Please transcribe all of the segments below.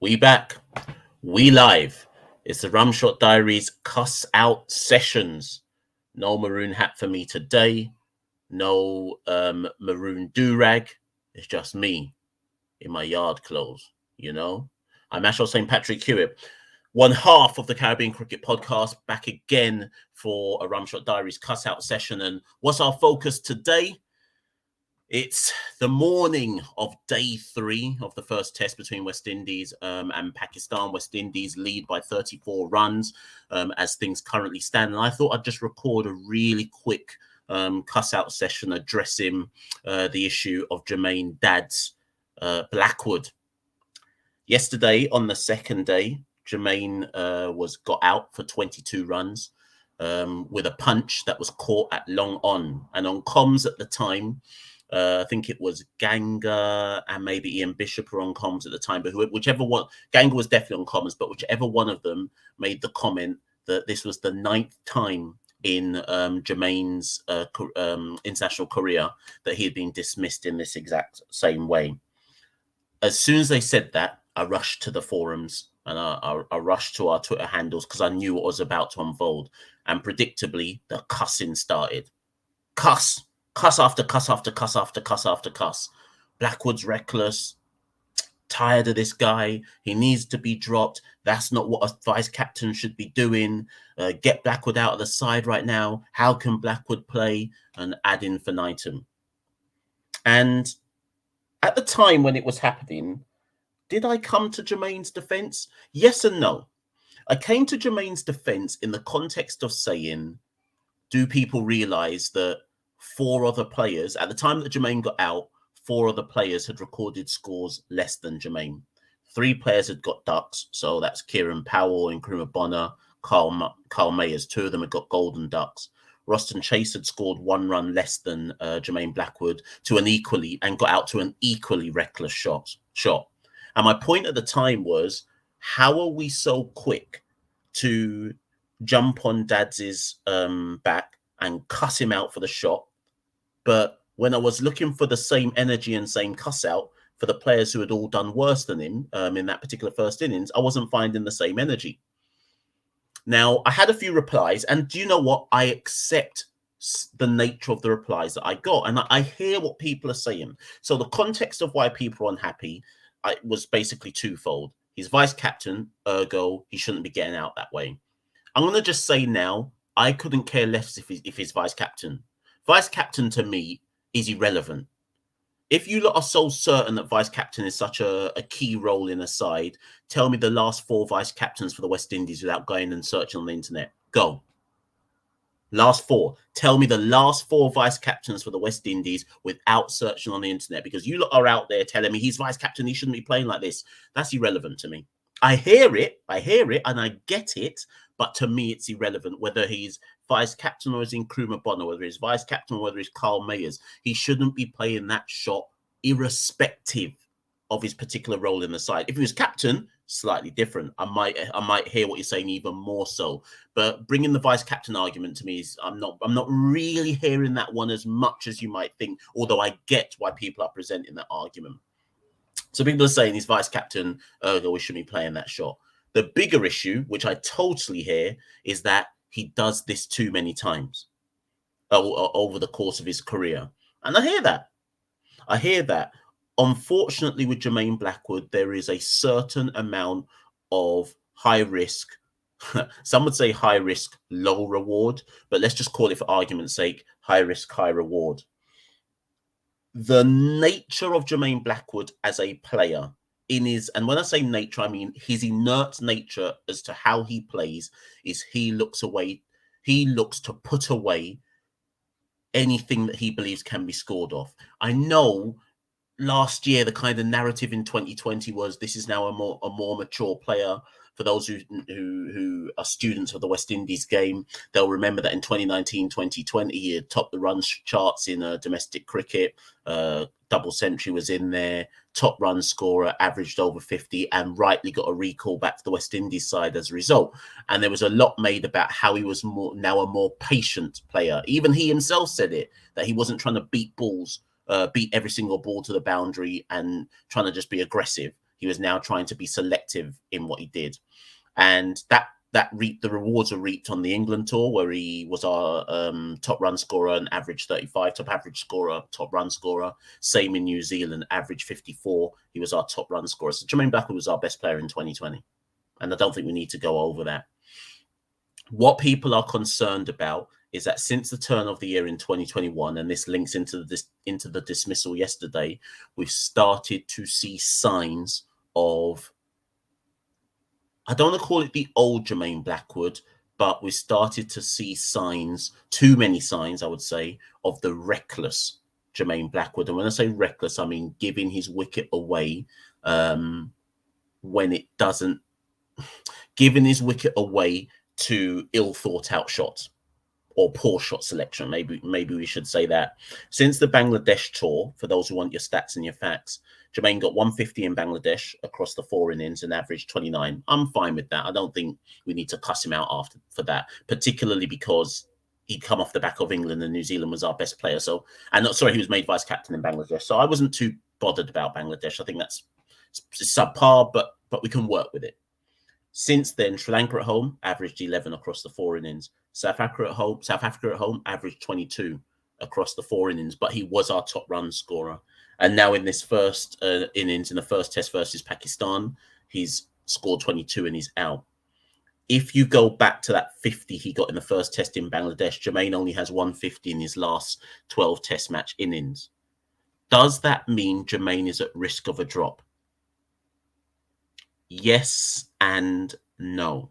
We back. We live. It's the Rum Shot Diaries cuss out sessions. No maroon hat for me today. No maroon do-rag. It's just me in my yard clothes, you know? I'm Machel St. Patrick Hewitt, one half of the Caribbean Cricket Podcast, back again for a Rum Shot Diaries cuss out session. And what's our focus today? It's the morning of day 3 of the first test between West Indies and Pakistan. West Indies lead by 34 runs as things currently stand. And I thought I'd just record a really quick cuss out session addressing the issue of Jermaine Blackwood. Yesterday, on the second day, Jermaine got out for 22 runs with a punch that was caught at long on. And on comms at the time, I think it was Ganga and maybe Ian Bishop were on comms at the time, but whichever one, Ganga was definitely on comms, but whichever one of them made the comment that this was the 9th time in Jermaine's international career that he had been dismissed in this exact same way. As soon as they said that, I rushed to the forums and I rushed to our Twitter handles because I knew what was about to unfold. And predictably, the cussing started. Cuss after cuss after cuss after cuss after cuss. Blackwood's reckless. Tired of this guy. He needs to be dropped. That's not what a vice captain should be doing. Get Blackwood out of the side right now. How can Blackwood play? And ad infinitum. And at the time when it was happening, did I come to Jermaine's defense? Yes and no. I came to Jermaine's defense in the context of saying, do people realize that 4 other players, at the time that Jermaine got out, 4 other players had recorded scores less than Jermaine. 3 players had got ducks, so that's Kieran Powell and Nkrumah Bonner, Carl Mayers. 2 of them had got golden ducks. Roston Chase had scored 1 run less than Jermaine Blackwood and got out to an equally reckless shot. And my point at the time was, how are we so quick to jump on Dads's back and cuss him out for the shot? But when I was looking for the same energy and same cuss out for the players who had all done worse than him in that particular first innings, I wasn't finding the same energy. Now, I had a few replies, and do you know what? I accept the nature of the replies that I got, and I hear what people are saying. So the context of why people are unhappy was basically twofold. He's vice captain, ergo, he shouldn't be getting out that way. I'm going to just say now, I couldn't care less if he's vice captain. Vice captain to me is irrelevant. If you lot are so certain that vice captain is such a key role in a side, tell me the last 4 vice captains for the West Indies without going and searching on the internet. Go. Last 4. Tell me the last 4 vice captains for the West Indies without searching on the internet, because you lot are out there telling me he's vice captain, he shouldn't be playing like this. That's irrelevant to me. I hear it, and I get it, but to me it's irrelevant whether he's vice captain or is in Nkrumah Bonner, whether he's vice captain or whether he's Carl Mayers. He shouldn't be playing that shot irrespective of his particular role in the side. If he was captain, slightly different. I might hear what you're saying even more so. But bringing the vice captain argument to me is I'm not really hearing that one as much as you might think, although I get why people are presenting that argument. So people are saying he's vice captain, ergo we shouldn't be playing that shot. The bigger issue, which I totally hear, is that he does this too many times over the course of his career. And I hear that. Unfortunately, with Jermaine Blackwood, there is a certain amount of high risk. Some would say high risk, low reward, but let's just call it, for argument's sake, high risk, high reward. The nature of Jermaine Blackwood as a player and when I say nature, I mean his inert nature as to how he plays is he looks to put away anything that he believes can be scored off. I know last year the kind of narrative in 2020 was this is now a more mature player. For those who are students of the West Indies game, they'll remember that in 2019, 2020, he had topped the runs charts in domestic cricket. Double century was in there. Top run scorer, averaged over 50, and rightly got a recall back to the West Indies side as a result. And there was a lot made about how he was now a more patient player. Even he himself said it, that he wasn't trying to beat every single ball to the boundary and trying to just be aggressive. He was now trying to be selective in what he did. And that reaped, the rewards were reaped on the England tour, where he was our top run scorer and average 35, top average scorer, top run scorer. Same in New Zealand, average 54. He was our top run scorer. So Jermaine Blackwood was our best player in 2020. And I don't think we need to go over that. What people are concerned about is that since the turn of the year in 2021, and this links into the dismissal yesterday, we've started to see signs of, I don't want to call it the old Jermaine Blackwood, but we started to see signs, too many signs, I would say, of the reckless Jermaine Blackwood. And when I say reckless, I mean giving his wicket away when it doesn't, giving his wicket away to ill thought out shots or poor shot selection. Maybe we should say that. Since the Bangladesh tour, for those who want your stats and your facts, Jermaine got 150 in Bangladesh across the 4 innings and averaged 29. I'm fine with that. I don't think we need to cuss him out for that, particularly because he'd come off the back of England and New Zealand was our best player. So, and not sorry, he was made vice captain in Bangladesh. So I wasn't too bothered about Bangladesh. I think that's subpar, but we can work with it. Since then, Sri Lanka at home averaged 11 across the 4 innings. South Africa at home averaged 22 across the 4 innings, but he was our top run scorer. And now in this first innings, in the first test versus Pakistan, he's scored 22 and he's out. If you go back to that 50 he got in the first test in Bangladesh, Jermaine only has 150 in his last 12 test match innings. Does that mean Jermaine is at risk of a drop? Yes and no.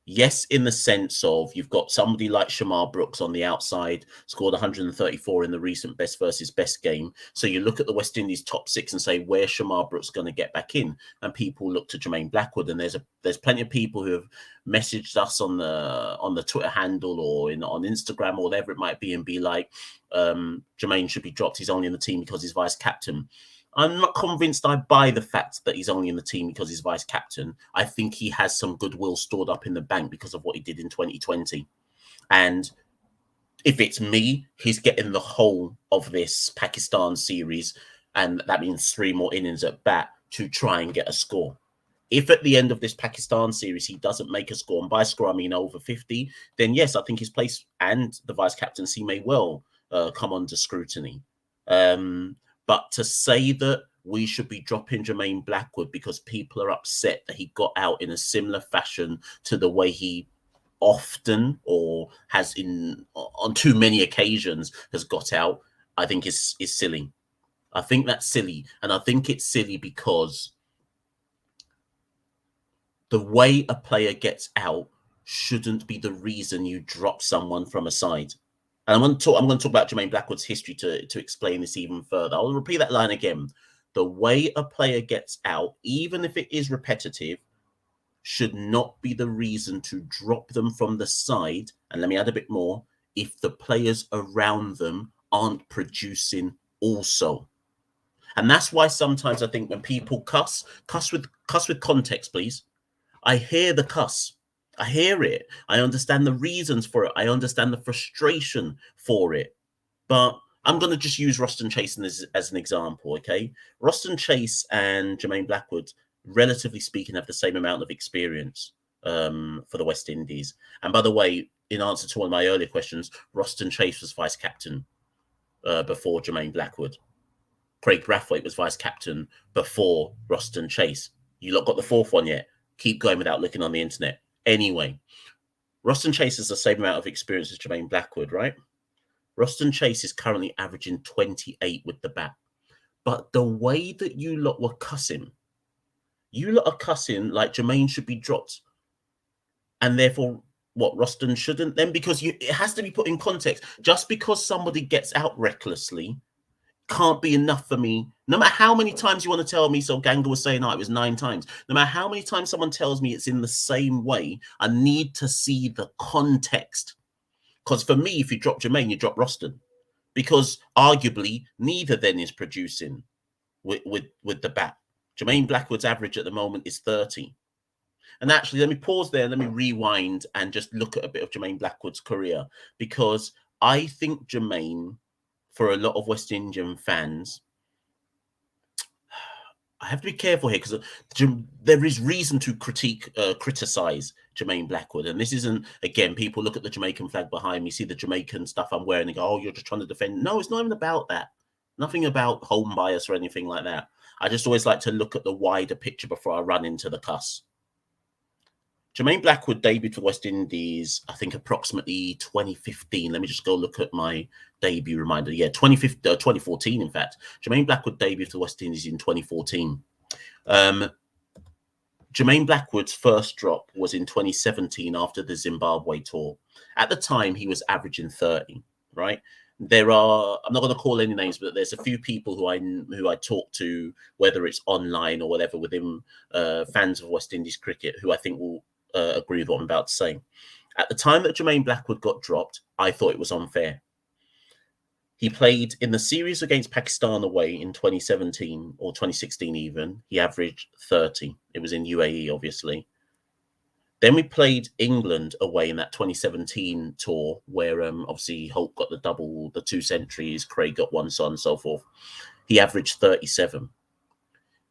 Yes, in the sense of you've got somebody like Shamar Brooks on the outside, scored 134 in the recent best versus best game. So you look at the West Indies top 6 and say, where's Shamar Brooks going to get back in? And people look to Jermaine Blackwood, and there's plenty of people who have messaged us on the Twitter handle or on Instagram or whatever it might be, and be like, Jermaine should be dropped. He's only in the team because he's vice captain. I'm not convinced I buy the fact that he's only in the team because he's vice captain. I think he has some goodwill stored up in the bank because of what he did in 2020. And if it's me, he's getting the whole of this Pakistan series, and that means 3 more innings at bat to try and get a score. If at the end of this Pakistan series he doesn't make a score, and by score I mean over 50, then yes, I think his place and the vice captaincy may well come under scrutiny. But to say that we should be dropping Jermaine Blackwood because people are upset that he got out in a similar fashion to the way he often or has on too many occasions has got out, I think is silly. I think that's silly. And I think it's silly because the way a player gets out shouldn't be the reason you drop someone from a side. And I'm going to talk about Jermaine Blackwood's history to explain this even further. I'll repeat that line again. The way a player gets out, even if it is repetitive, should not be the reason to drop them from the side. And let me add a bit more. If the players around them aren't producing also. And that's why sometimes I think when people cuss with context, please. I hear the cuss. I hear it. I understand the reasons for it. I understand the frustration for it. But I'm going to just use Roston Chase as an example, okay? Roston Chase and Jermaine Blackwood, relatively speaking, have the same amount of experience for the West Indies. And by the way, in answer to one of my earlier questions, Roston Chase was vice captain before Jermaine Blackwood. Craig Brathwaite was vice captain before Roston Chase. You lot got the 4th one yet? Keep going without looking on the internet. Anyway, Roston Chase has the same amount of experience as Jermaine Blackwood, right? Roston Chase is currently averaging 28 with the bat. But the way that you lot were cussing, you lot are cussing like Jermaine should be dropped. And therefore, what, Roston shouldn't then? Because it has to be put in context. Just because somebody gets out recklessly can't be enough for me. No matter how many times you want to tell me, so Ganga was saying, it was 9 times. No matter how many times someone tells me it's in the same way, I need to see the context. Because for me, if you drop Jermaine, you drop Roston. Because arguably, neither then is producing with the bat. Jermaine Blackwood's average at the moment is 30. And actually, let me pause there. Let me rewind and just look at a bit of Jermaine Blackwood's career. Because I think Jermaine, for a lot of West Indian fans, I have to be careful here because there is reason to criticize Jermaine Blackwood. And this isn't, again, people look at the Jamaican flag behind me, see the Jamaican stuff I'm wearing and go, oh, you're just trying to defend. No, it's not even about that. Nothing about home bias or anything like that. I just always like to look at the wider picture before I run into the cuss. Jermaine Blackwood debuted for West Indies, I think approximately 2015. Let me just go look at my debut reminder. Yeah, 2014, in fact. Jermaine Blackwood debuted for West Indies in 2014. Jermaine Blackwood's first drop was in 2017 after the Zimbabwe tour. At the time, he was averaging 30, right? There are, I'm not going to call any names, but there's a few people who I talk to, whether it's online or whatever, within fans of West Indies cricket, who I think will agree with what I'm about to say. At the time that Jermaine Blackwood got dropped, I thought it was unfair. He played in the series against Pakistan away in 2017 or 2016 even. He averaged 30. It was in UAE, obviously. Then we played England away in that 2017 tour where obviously Holt got the double, the 2 centuries, Craig got 1, so on and so forth. He averaged 37.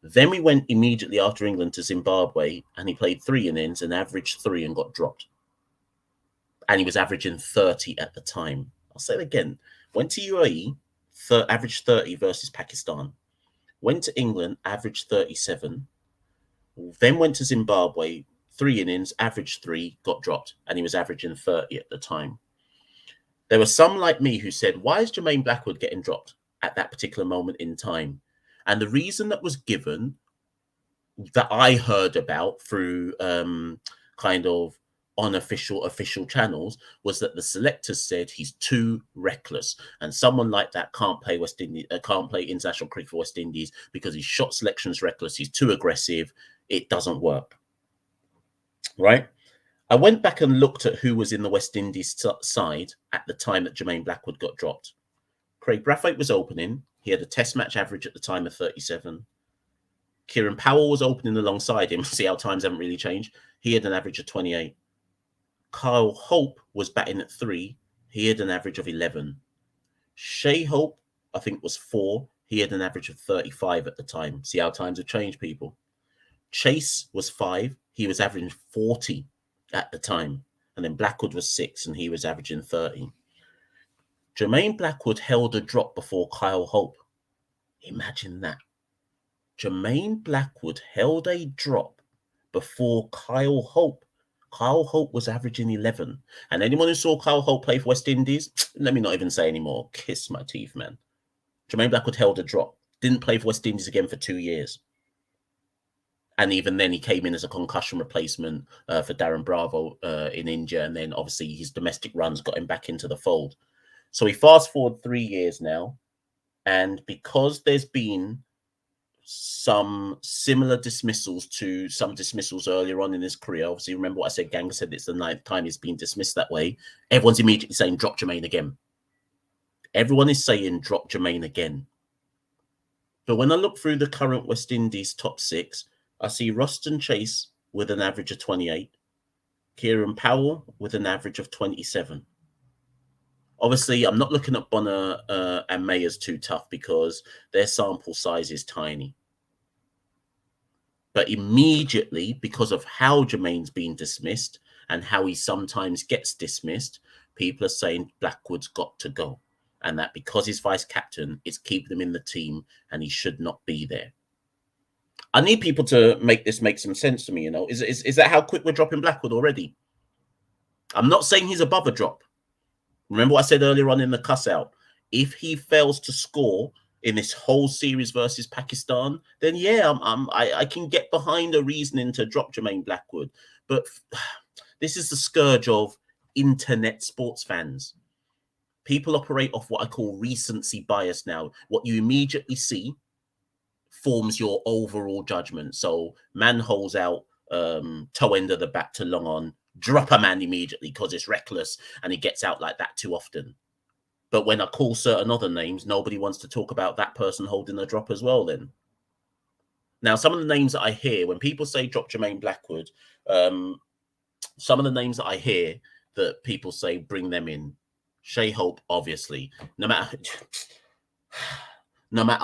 Then we went immediately after England to Zimbabwe and he played 3 innings and averaged 3 and got dropped. And he was averaging 30 at the time. I'll say it again. Went to UAE, averaged 30 versus Pakistan. Went to England, averaged 37. Then went to Zimbabwe, 3 innings, averaged 3, got dropped. And he was averaging 30 at the time. There were some like me who said, why is Jermaine Blackwood getting dropped at that particular moment in time? And the reason that was given, that I heard about through kind of unofficial official channels, was that the selectors said he's too reckless, and someone like that can't play West Indies, can't play international cricket for West Indies because his shot selection is reckless. He's too aggressive. It doesn't work. Right. I went back and looked at who was in the West Indies side at the time that Jermaine Blackwood got dropped. Craig Brathwaite was opening. He had a test match average at the time of 37. Kieran Powell was opening alongside him. See how times haven't really changed. He had an average of 28. Kyle Hope was batting at 3. He had an average of 11. Shai Hope, I think, was 4. He had an average of 35 at the time. See how times have changed, people. Chase was 5. He was averaging 40 at the time. And then Blackwood was 6 and he was averaging 30. Jermaine Blackwood held a drop before Kyle Hope. Imagine that. Jermaine Blackwood held a drop before Kyle Hope. Kyle Hope was averaging 11. And anyone who saw Kyle Hope play for West Indies, let me not even say anymore. Kiss my teeth, man. Jermaine Blackwood held a drop. Didn't play for West Indies again for 2 years. And even then, he came in as a concussion replacement for Darren Bravo in India. And then, obviously, his domestic runs got him back into the fold. So he fast forward 3 years now. And because there's been some similar dismissals to some dismissals earlier on in his career, obviously, remember what I said, Gang said it's the 9th time he's been dismissed that way. Everyone's immediately saying, drop Jermaine again. Everyone is saying, drop Jermaine again. But when I look through the current West Indies top 6, I see Roston Chase with an average of 28, Kieran Powell with an average of 27. Obviously, I'm not looking at Bonner and May as too tough because their sample size is tiny. But immediately, because of how Jermaine's been dismissed and how he sometimes gets dismissed, people are saying Blackwood's got to go. And that because he's vice captain, it's keeping him in the team and he should not be there. I need people to make this make some sense to me, you know. Is that how quick we're dropping Blackwood already? I'm not saying he's above a drop. Remember what I said earlier on in the cuss out? If he fails to score in this whole series versus Pakistan, then yeah, I can get behind a reasoning to drop Jermaine Blackwood. But this is the scourge of internet sports fans. People operate off what I call recency bias now. What you immediately see forms your overall judgment. So man holds out, toe end of the bat to long on, drop a man immediately because it's reckless and he gets out like that too often. But when I call certain other names, nobody wants to talk about that person holding a drop as well then. Now, some of the names that I hear when people say drop Jermaine Blackwood, some of the names that I hear that people say bring them in. Shai Hope, obviously, no matter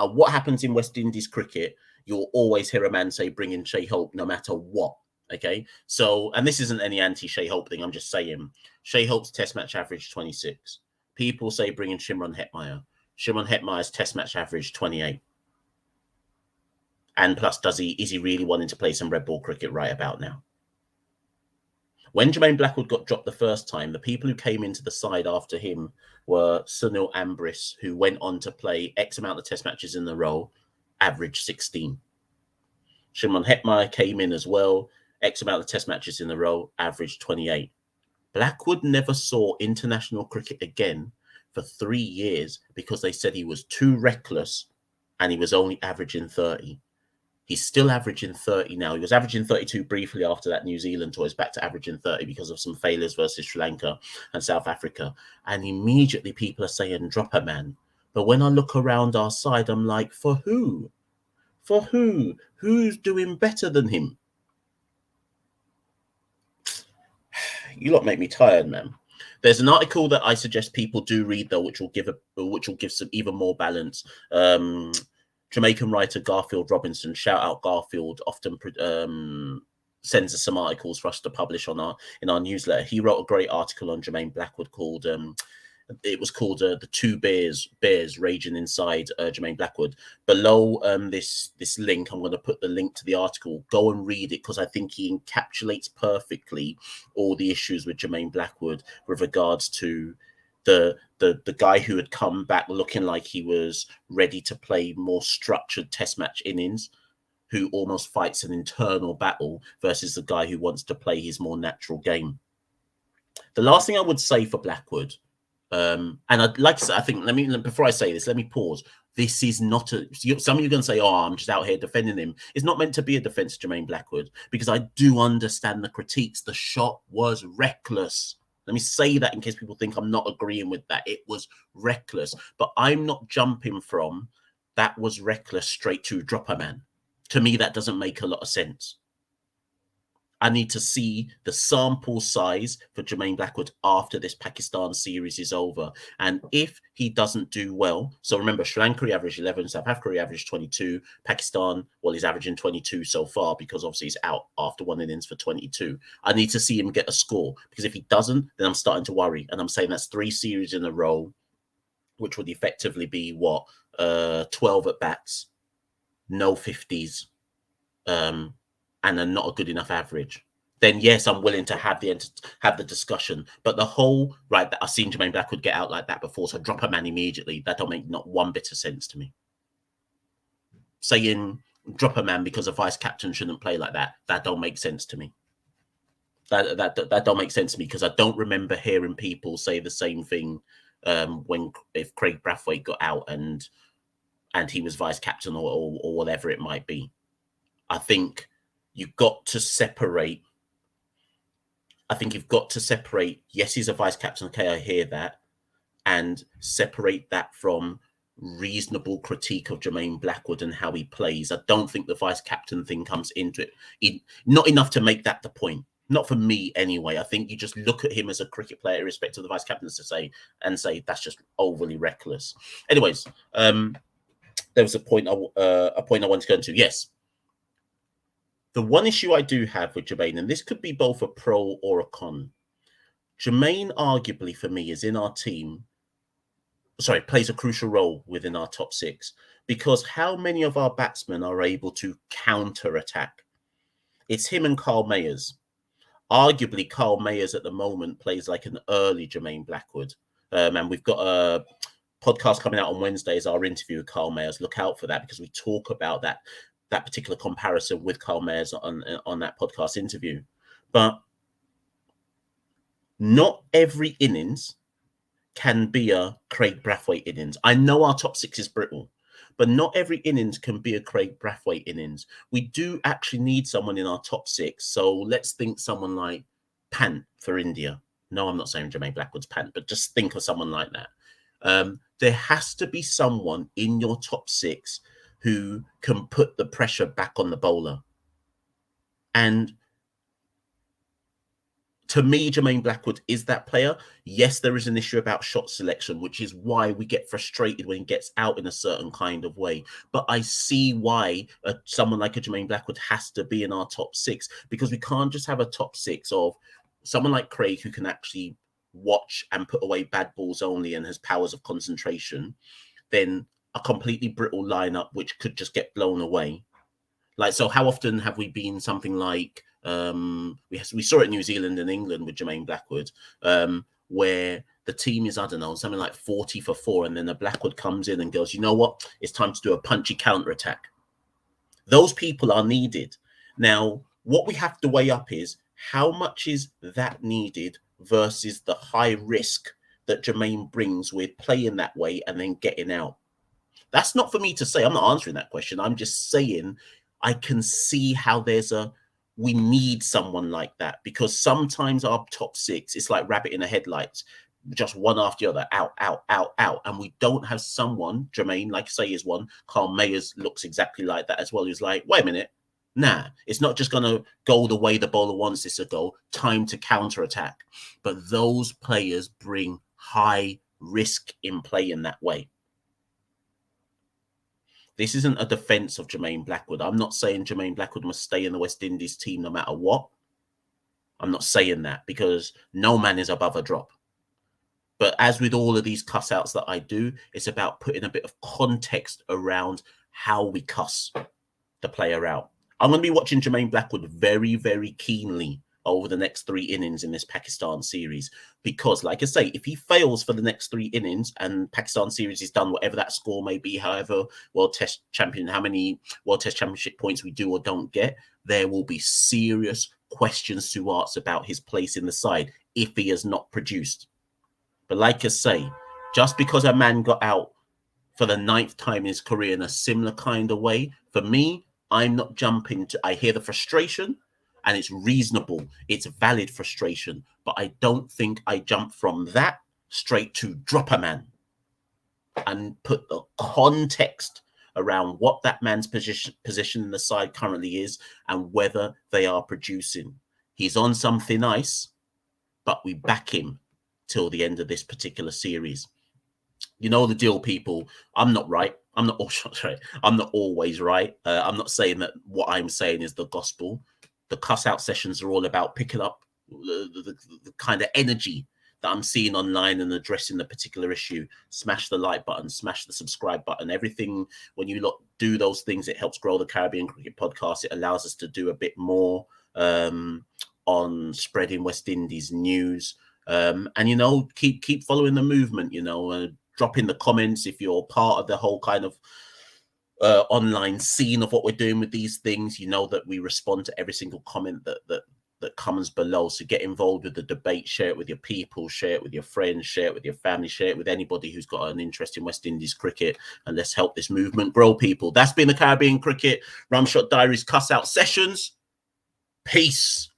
what happens in West Indies cricket, you'll always hear a man say, bring in Shea Hope no matter what. Okay, so, and this isn't any anti-Shea Hope thing, I'm just saying, Shea Hope's test match average 26. People say bring in Shimron Hetmyer. Shimron Hetmyer's test match average 28. And plus, is he really wanting to play some red ball cricket right about now? When Jermaine Blackwood got dropped the first time, the people who came into the side after him were Sunil Ambris, who went on to play X amount of test matches in a row, average 16. Shimron Hetmyer came in as well, X amount of test matches in a row, average 28. Blackwood never saw international cricket again for 3 years because they said he was too reckless and he was only averaging 30. He's still averaging 30 now. He was averaging 32 briefly after that New Zealand tour. He's back to averaging 30 because of some failures versus Sri Lanka and South Africa. And immediately people are saying, drop a man. But when I look around our side, I'm like, for who? For who? Who's doing better than him? You lot make me tired, man. There's an article that I suggest people do read, though, which will give some even more balance. Jamaican writer Garfield Robinson, shout out Garfield, often sends us some articles for us to publish in our newsletter. He wrote a great article on Jermaine Blackwood called the Two Bears Raging Inside Jermaine Blackwood. Below this link, I'm going to put the link to the article. Go and read it because I think he encapsulates perfectly all the issues with Jermaine Blackwood with regards to the guy who had come back looking like he was ready to play more structured test match innings, who almost fights an internal battle, versus the guy who wants to play his more natural game. The last thing I would say for Blackwood, and I'd like to say, I think, before I say this, let me pause. This is not some of you are going to say, oh, I'm just out here defending him. It's not meant to be a defense of Jermaine Blackwood, because I do understand the critiques. The shot was reckless. Let me say that in case people think I'm not agreeing with that. It was reckless, but I'm not jumping from that was reckless straight to drop a man. To me, that doesn't make a lot of sense. I need to see the sample size for Jermaine Blackwood after this Pakistan series is over. And if he doesn't do well, so remember, Sri Lanka averaged 11, South Africa averaged 22, Pakistan, well, he's averaging 22 so far because obviously he's out after one innings for 22. I need to see him get a score, because if he doesn't, then I'm starting to worry. And I'm saying that's 3 series in a row, which would effectively be 12 at bats, no 50s, and a not a good enough average, then yes, I'm willing to have the discussion. But the whole, right, that I've seen Jermaine Blackwood get out like that before, so drop a man immediately, that don't make not one bit of sense to me. Saying drop a man because a vice captain shouldn't play like that, that don't make sense to me. That don't make sense to me, because I don't remember hearing people say the same thing if Craig Brathwaite got out and he was vice captain or whatever it might be. I think you've got to separate. Yes, he's a vice captain. Okay, I hear that. And separate that from reasonable critique of Jermaine Blackwood and how he plays. I don't think the vice captain thing comes into it. Not enough to make that the point. Not for me, anyway. I think you just look at him as a cricket player, irrespective of the vice captains, say that's just overly reckless. Anyways, there was a point I wanted to go into. Yes. The one issue I do have with Jermaine, and this could be both a pro or a con, Jermaine arguably for me is in our team, plays a crucial role within our top 6, because how many of our batsmen are able to counter-attack? It's him and Carl Mayers. Arguably, Carl Mayers at the moment plays like an early Jermaine Blackwood. And we've got a podcast coming out on Wednesday as our interview with Carl Mayers. Look out for that, because we talk about that particular comparison with Carl Mayers on that podcast interview. But not every innings can be a Craig Brathwaite innings. I know our top 6 is brittle, but not every innings can be a Craig Brathwaite innings. We do actually need someone in our top 6. So let's think someone like Pant for India. No, I'm not saying Jermaine Blackwood's Pant, but just think of someone like that. There has to be someone in your top 6 who can put the pressure back on the bowler. And To me, Jermaine Blackwood is that player. Yes, there is an issue about shot selection, which is why we get frustrated when he gets out in a certain kind of way. But I see why someone like a Jermaine Blackwood has to be in our top 6, because we can't just have a top 6 of someone like Craig, who can actually watch and put away bad balls only and has powers of concentration, then a completely brittle lineup which could just get blown away. Like, so how often have we been something like we saw it in New Zealand and England with Jermaine Blackwood, where the team is, I don't know, something like 40 for 4, and then the Blackwood comes in and goes, you know what, it's time to do a punchy counter attack. Those people are needed. Now, what we have to weigh up is how much is that needed versus the high risk that Jermaine brings with playing that way and then getting out. That's not for me to say. I'm not answering that question. I'm just saying I can see how we need someone like that, because sometimes our top 6, it's like rabbit in the headlights, just one after the other, out, out, out, out. And we don't have someone, Jermaine, like I say, is one. Carl Mayers looks exactly like that as well. He's like, wait a minute. Nah, it's not just going to go the way the bowler wants this to go. Time to counterattack. But those players bring high risk in playing that way. This isn't a defense of Jermaine Blackwood. I'm not saying Jermaine Blackwood must stay in the West Indies team no matter what. I'm not saying that, because no man is above a drop. But as with all of these cuss outs that I do, it's about putting a bit of context around how we cuss the player out. I'm going to be watching Jermaine Blackwood very, very keenly over the next 3 innings in this Pakistan series, because, like I say, if he fails for the next 3 innings and Pakistan series is done, whatever that score may be, however World Test Champion, how many World Test Championship points we do or don't get, there will be serious questions to ask about his place in the side if he has not produced. But like I say, just because a man got out for the 9th time in his career in a similar kind of way, for me, I'm not jumping to. I hear the frustration, and it's reasonable. It's valid frustration. But I don't think I jump from that straight to drop a man and put the context around what that man's position in the side currently is and whether they are producing. He's on some thin ice, but we back him till the end of this particular series. You know the deal, people. I'm not right. I'm not always right. I'm not saying that what I'm saying is the gospel. The cuss out sessions are all about picking up the kind of energy that I'm seeing online and addressing the particular issue. Smash the like button, smash the subscribe button. Everything, when you do those things, it helps grow the Caribbean Cricket Podcast. It allows us to do a bit more on spreading West Indies news. And, you know, keep following the movement, you know, drop in the comments if you're part of the whole kind of online scene of what we're doing with these things. You know that we respond to every single comment that comes below. So get involved with the debate, share it with your people, share it with your friends, share it with your family, share it with anybody who's got an interest in West Indies cricket, and let's help this movement grow, people. That's been the Caribbean Cricket Rum Shot Diaries Cuss Out Sessions. Peace.